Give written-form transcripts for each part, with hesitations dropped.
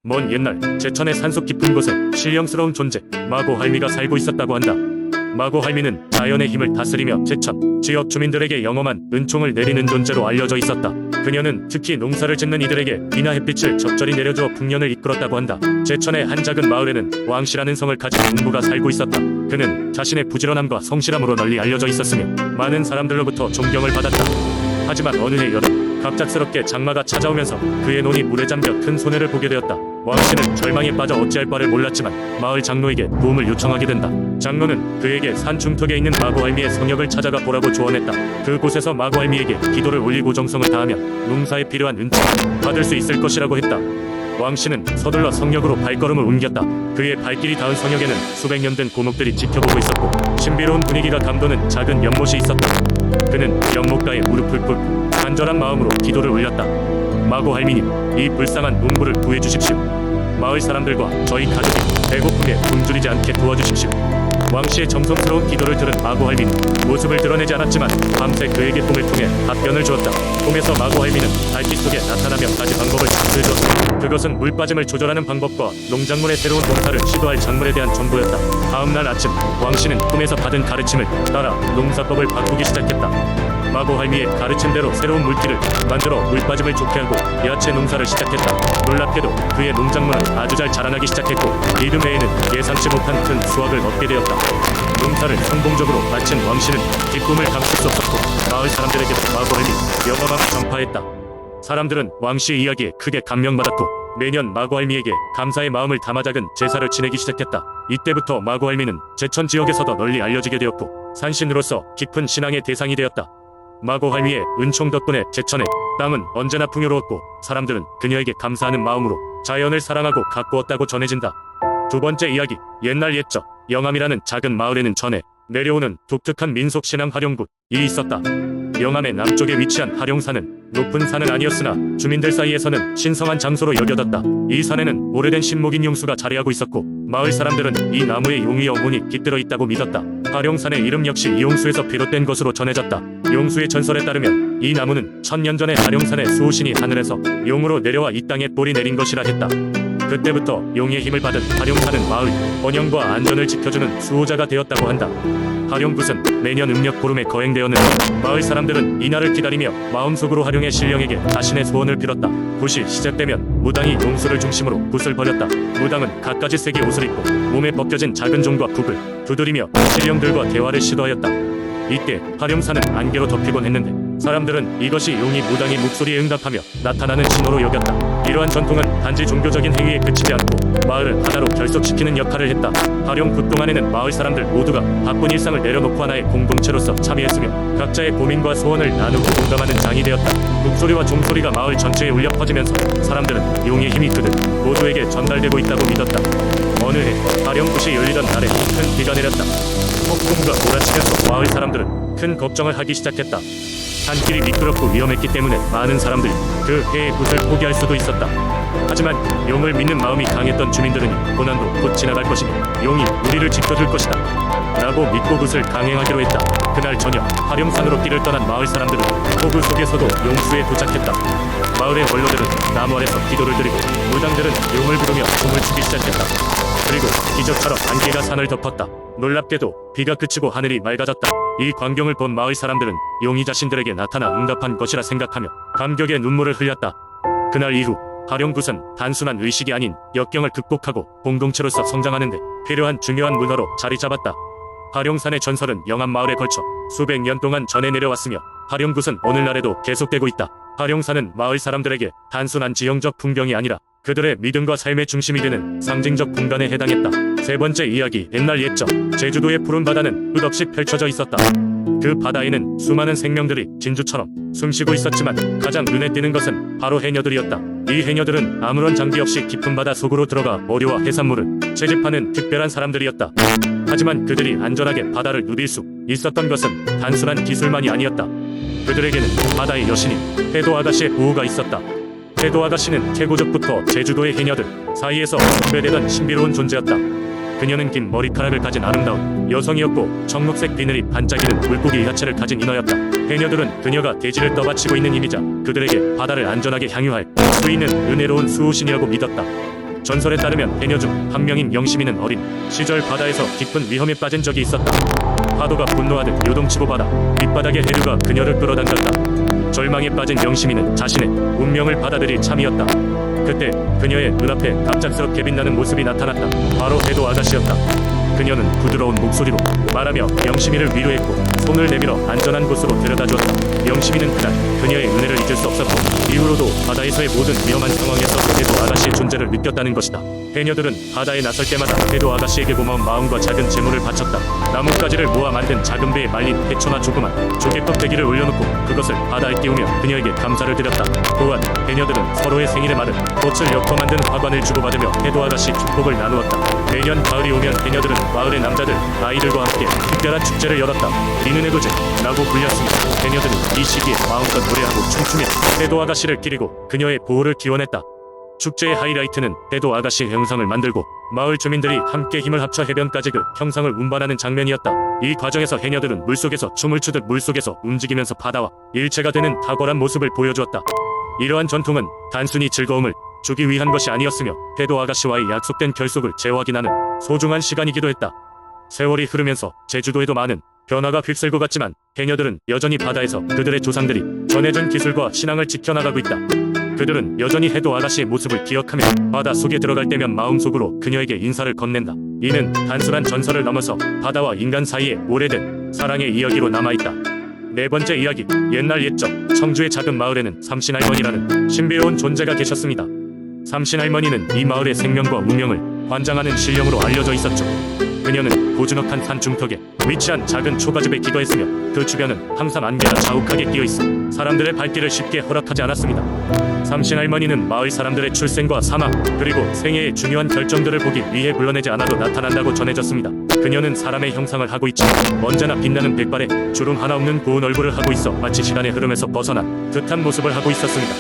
먼 옛날 제천의 산속 깊은 곳에 신령스러운 존재 마고할미가 살고 있었다고 한다. 마고할미는 자연의 힘을 다스리며 제천 지역 주민들에게 영험한 은총을 내리는 존재로 알려져 있었다. 그녀는 특히 농사를 짓는 이들에게 비나 햇빛을 적절히 내려주어 풍년을 이끌었다고 한다. 제천의 한 작은 마을에는 왕씨라는 성을 가진 농부가 살고 있었다. 그는 자신의 부지런함과 성실함으로 널리 알려져 있었으며 많은 사람들로부터 존경을 받았다. 하지만 어느 해 여름 갑작스럽게 장마가 찾아오면서 그의 논이 물에 잠겨 큰 손해를 보게 되었다. 왕씨는 절망에 빠져 어찌할 바를 몰랐지만 마을 장로에게 도움을 요청하게 된다. 장로는 그에게 산 중턱에 있는 마고할미의 성역을 찾아가 보라고 조언했다. 그곳에서 마고할미에게 기도를 올리고 정성을 다하면 농사에 필요한 은총을 받을 수 있을 것이라고 했다. 왕씨는 서둘러 성역으로 발걸음을 옮겼다. 그의 발길이 닿은 성역에는 수백 년 된 고목들이 지켜보고 있었고 신비로운 분위기가 감도는 작은 연못이 있었다. 그는 연못가에 무릎을 꿇고 간절한 마음으로 기도를 올렸다. 마고할미님, 이 불쌍한 농부를 구해주십시오. 마을 사람들과 저희 가족이 배고픔에 굶주리지 않게 도와주십시오. 왕씨의 정성스러운 기도를 들은 마고할미는 모습을 드러내지 않았지만 밤새 그에게 꿈을 통해 답변을 주었다. 꿈에서 마고할미는 달빛 속에 나타나며 가지 방법을 전수해주었다. 그것은 물 빠짐을 조절하는 방법과 농작물의 새로운 농사를 시도할 작물에 대한 정보였다. 다음날 아침 왕씨는 꿈에서 받은 가르침을 따라 농사법을 바꾸기 시작했다. 마고할미의 가르침대로 새로운 물길을 만들어 물 빠짐을 좋게 하고 야채 농사를 시작했다. 놀랍게도 그의 농작물은 아주 잘 자라나기 시작했고 이듬 해에는 예상치 못한 큰 수확을 얻게 되었다. 농사를 성공적으로 마친 왕씨는 기쁨을 감출 수 없었고 마을 사람들에게도 마고할미 영험함을 전파했다. 사람들은 왕씨의 이야기에 크게 감명받았고 매년 마고할미에게 감사의 마음을 담아 작은 제사를 지내기 시작했다. 이때부터 마고할미는 제천 지역에서도 널리 알려지게 되었고 산신으로서 깊은 신앙의 대상이 되었다. 마고할미의 은총 덕분에 제천의 땅은 언제나 풍요로웠고 사람들은 그녀에게 감사하는 마음으로 자연을 사랑하고 가꾸었다고 전해진다. 두 번째 이야기, 옛날 옛적 영암이라는 작은 마을에는 전해 내려오는 독특한 민속 신앙 활용굿이 있었다. 영암의 남쪽에 위치한 하룡산은 높은 산은 아니었으나 주민들 사이에서는 신성한 장소로 여겨졌다. 이 산에는 오래된 신목인 용수가 자리하고 있었고 마을 사람들은 이 나무에 용의 영혼이 깃들어 있다고 믿었다. 하룡산의 이름 역시 이 용수에서 비롯된 것으로 전해졌다. 용수의 전설에 따르면 이 나무는 1000년 전에 하룡산의 수호신이 하늘에서 용으로 내려와 이 땅에 뿌리 내린 것이라 했다. 그때부터 용의 힘을 받은 하룡산은 마을 번영과 안전을 지켜주는 수호자가 되었다고 한다. 하룡굿은 매년 음력 보름에 거행되었는데 마을 사람들은 이날을 기다리며 마음속으로 하룡의 신령에게 자신의 소원을 빌었다. 굿이 시작되면 무당이 용수를 중심으로 굿을 벌였다. 무당은 갖가지 색의 옷을 입고 몸에 벗겨진 작은 종과 북을 두드리며 신령들과 대화를 시도하였다. 이때 하룡산은 안개로 덮이곤 했는데 사람들은 이것이 용이 무당의 목소리에 응답하며 나타나는 신호로 여겼다. 이러한 전통은 단지 종교적인 행위에 그치지 않고 마을을 하나로 결속시키는 역할을 했다. 하룡굿 동안에는 마을 사람들 모두가 바쁜 일상을 내려놓고 하나의 공동체로서 참여했으며 각자의 고민과 소원을 나누고 공감하는 장이 되었다. 북소리와 종소리가 마을 전체에 울려 퍼지면서 사람들은 용의 힘이 그들 모두에게 전달되고 있다고 믿었다. 어느 해 하룡굿이 열리던 날에 큰 비가 내렸다. 폭풍우가 몰아치면서 마을 사람들은 큰 걱정을 하기 시작했다. 산길이 미끄럽고 위험했기 때문에 많은 사람들이 그 해의 굿을 포기할 수도 있었다. 하지만 용을 믿는 마음이 강했던 주민들은 고난도 곧 지나갈 것이니 용이 우리를 지켜줄 것이다 라고 믿고 굿을 강행하기로 했다. 그날 저녁 하룡산으로 길을 떠난 마을 사람들은 폭우 속에서도 용수에 도착했다. 마을의 원로들은 나무 아래서 기도를 드리고 무당들은 용을 부르며 춤을 추기 시작했다. 그리고 기적처럼 안개가 산을 덮었다. 놀랍게도 비가 그치고 하늘이 맑아졌다. 이 광경을 본 마을 사람들은 용이 자신들에게 나타나 응답한 것이라 생각하며 감격의 눈물을 흘렸다. 그날 이후 하룡굿은 단순한 의식이 아닌 역경을 극복하고 공동체로서 성장하는 데 필요한 중요한 문화로 자리 잡았다. 하룡산의 전설은 영암 마을에 걸쳐 수백 년 동안 전해 내려왔으며 하룡굿은 오늘날에도 계속되고 있다. 하룡산은 마을 사람들에게 단순한 지형적 풍경이 아니라 그들의 믿음과 삶의 중심이 되는 상징적 공간에 해당했다. 세 번째 이야기, 옛날 옛적 제주도의 푸른 바다는 끝없이 펼쳐져 있었다. 그 바다에는 수많은 생명들이 진주처럼 숨쉬고 있었지만 가장 눈에 띄는 것은 바로 해녀들이었다. 이 해녀들은 아무런 장비 없이 깊은 바다 속으로 들어가 어류와 해산물을 채집하는 특별한 사람들이었다. 하지만 그들이 안전하게 바다를 누빌 수 있었던 것은 단순한 기술만이 아니었다. 그들에게는 바다의 여신인 해도 아가씨의 보호가 있었다. 해도 아가씨는 태고적부터 제주도의 해녀들 사이에서 숭배되던 신비로운 존재였다. 그녀는 긴 머리카락을 가진 아름다운 여성이었고 청록색 비늘이 반짝이는 물고기 야채를 가진 인어였다. 해녀들은 그녀가 대지를 떠받치고 있는 힘이자 그들에게 바다를 안전하게 향유할 수 있는 은혜로운 수호신이라고 믿었다. 전설에 따르면 해녀 중 한 명인 영심이는 어린 시절 바다에서 깊은 위험에 빠진 적이 있었다. 파도가 분노하듯 요동치고 바다 밑바닥의 해류가 그녀를 끌어당겼다. 절망에 빠진 영심이는 자신의 운명을 받아들일 참이었다. 그때 그녀의 눈앞에 갑작스럽게 빛나는 모습이 나타났다. 바로 해도 아가씨였다. 그녀는 부드러운 목소리로 말하며 영심이를 위로했고 손을 내밀어 안전한 곳으로 데려다주었다. 영심이는 그날 그녀의 은혜를 잊을 수 없었고 이후로도 바다에서의 모든 위험한 상황에서 해도 아가씨의 존재를 느꼈다는 것이다. 해녀들은 바다에 나설 때마다 해도 아가씨에게 고마운 마음과 작은 재물을 바쳤다. 나뭇가지를 모아 만든 작은 배에 말린 해초나 조그만 조개 껍데기를 올려놓고 그것을 바다에 띄우며 그녀에게 감사를 드렸다. 또한 해녀들은 서로의 생일에 맞은 꽃을 엮어 만든 화관을 주고받으며 해도 아가씨 축복을 나누었다. 매년 가을이 오면 해녀들은 마을의 남자들, 아이들과 함께 특별한 축제를 열었다. 이는의 도제라고 불렸습니다. 해녀들은 이 시기에 마음껏 노래하고 춤추며 해도 아가씨를 기리고 그녀의 보호를 기원했다. 축제의 하이라이트는 해도 아가씨의 형상을 만들고 마을 주민들이 함께 힘을 합쳐 해변까지 그 형상을 운반하는 장면이었다. 이 과정에서 해녀들은 물속에서 춤을 추듯 물속에서 움직이면서 바다와 일체가 되는 탁월한 모습을 보여주었다. 이러한 전통은 단순히 즐거움을 주기 위한 것이 아니었으며 해도 아가씨와의 약속된 결속을 재확인하는 소중한 시간이기도 했다. 세월이 흐르면서 제주도에도 많은 변화가 휩쓸고 갔지만 해녀들은 여전히 바다에서 그들의 조상들이 전해준 기술과 신앙을 지켜나가고 있다. 그들은 여전히 해도 아가씨의 모습을 기억하며 바다 속에 들어갈 때면 마음속으로 그녀에게 인사를 건넨다. 이는 단순한 전설을 넘어서 바다와 인간 사이의 오래된 사랑의 이야기로 남아있다. 네 번째 이야기. 옛날 옛적 청주의 작은 마을에는 삼신할머니라는 신비로운 존재가 계셨습니다. 삼신할머니는 이 마을의 생명과 운명을 관장하는 신령으로 알려져 있었죠. 그녀는 고즈넉한 산 중턱에 위치한 작은 초가집에 기거했으며 그 주변은 항상 안개가 자욱하게 끼어있어 사람들의 발길을 쉽게 허락하지 않았습니다. 삼신할머니는 마을 사람들의 출생과 사망 그리고 생애의 중요한 결정들을 보기 위해 불러내지 않아도 나타난다고 전해졌습니다. 그녀는 사람의 형상을 하고 있지만 언제나 빛나는 백발에 주름 하나 없는 고운 얼굴을 하고 있어 마치 시간의 흐름에서 벗어난 듯한 모습을 하고 있었습니다.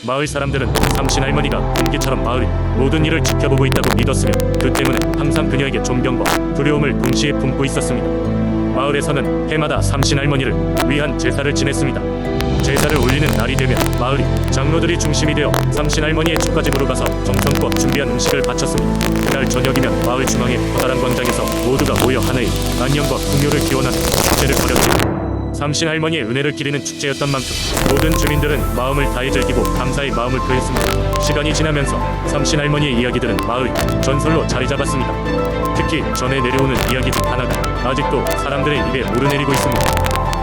마을 사람들은 삼신할머니가 공기처럼 마을의 모든 일을 지켜보고 있다고 믿었으며 그 때문에 항상 그녀에게 존경과 두려움을 동시에 품고 있었습니다. 마을에서는 해마다 삼신할머니를 위한 제사를 지냈습니다. 제사를 올리는 날이 되면 마을이 장로들이 중심이 되어 삼신할머니의 초가집으로 가서 정성껏 준비한 음식을 바쳤습니다. 그날 저녁이면 마을 중앙의 커다란 광장에서 모두가 모여 하나의 안녕과 풍요를 기원하는 축제를 벌였습니다. 삼신할머니의 은혜를 기리는 축제였던 만큼 모든 주민들은 마음을 다해 즐기고 감사의 마음을 표했습니다. 시간이 지나면서 삼신할머니의 이야기들은 마을 전설로 자리 잡았습니다. 특히 전해 내려오는 이야기 중 하나가 아직도 사람들의 입에 오르내리고 있습니다.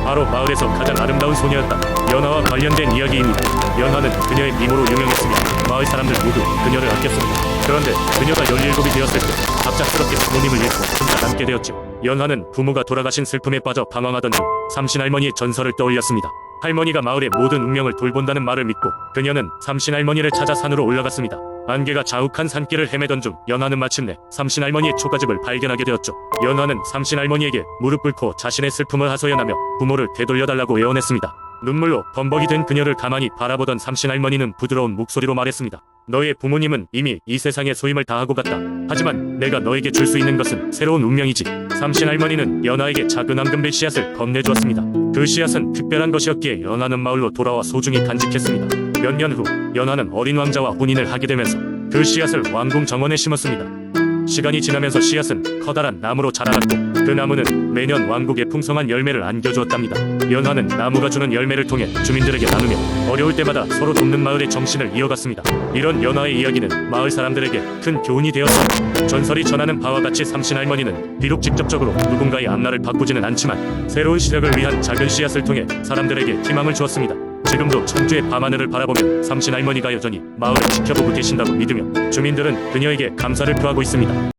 바로 마을에서 가장 아름다운 소녀였다. 연하와 관련된 이야기입니다. 연하는 그녀의 미모로 유명했으며 마을 사람들 모두 그녀를 아꼈습니다. 그런데 그녀가 17이 되었을 때 갑작스럽게 부모님을 잃고 혼자 남게 되었죠. 연하는 부모가 돌아가신 슬픔에 빠져 방황하던 중 삼신할머니의 전설을 떠올렸습니다. 할머니가 마을의 모든 운명을 돌본다는 말을 믿고 그녀는 삼신할머니를 찾아 산으로 올라갔습니다. 안개가 자욱한 산길을 헤매던 중 연하는 마침내 삼신할머니의 초가집을 발견하게 되었죠. 연하는 삼신할머니에게 무릎 꿇고 자신의 슬픔을 하소연하며 부모를 되돌려달라고 애원했습니다. 눈물로 범벅이 된 그녀를 가만히 바라보던 삼신할머니는 부드러운 목소리로 말했습니다. 너의 부모님은 이미 이 세상에 소임을 다하고 갔다. 하지만 내가 너에게 줄 수 있는 것은 새로운 운명이지. 삼신할머니는 연하에게 작은 앙금빌 씨앗을 건네주었습니다. 그 씨앗은 특별한 것이었기에 연하는 마을로 돌아와 소중히 간직했습니다. 몇 년 후 연하는 어린 왕자와 혼인을 하게 되면서 그 씨앗을 왕궁 정원에 심었습니다. 시간이 지나면서 씨앗은 커다란 나무로 자라났고 그 나무는 매년 왕국에 풍성한 열매를 안겨주었답니다. 연하는 나무가 주는 열매를 통해 주민들에게 나누며 어려울 때마다 서로 돕는 마을의 정신을 이어갔습니다. 이런 연하의 이야기는 마을 사람들에게 큰 교훈이 되었습니다. 전설이 전하는 바와 같이 삼신할머니는 비록 직접적으로 누군가의 앞날을 바꾸지는 않지만 새로운 시작을 위한 작은 씨앗을 통해 사람들에게 희망을 주었습니다. 지금도 청주의 밤하늘을 바라보면 삼신할머니가 여전히 마을을 지켜보고 계신다고 믿으며 주민들은 그녀에게 감사를 표하고 있습니다.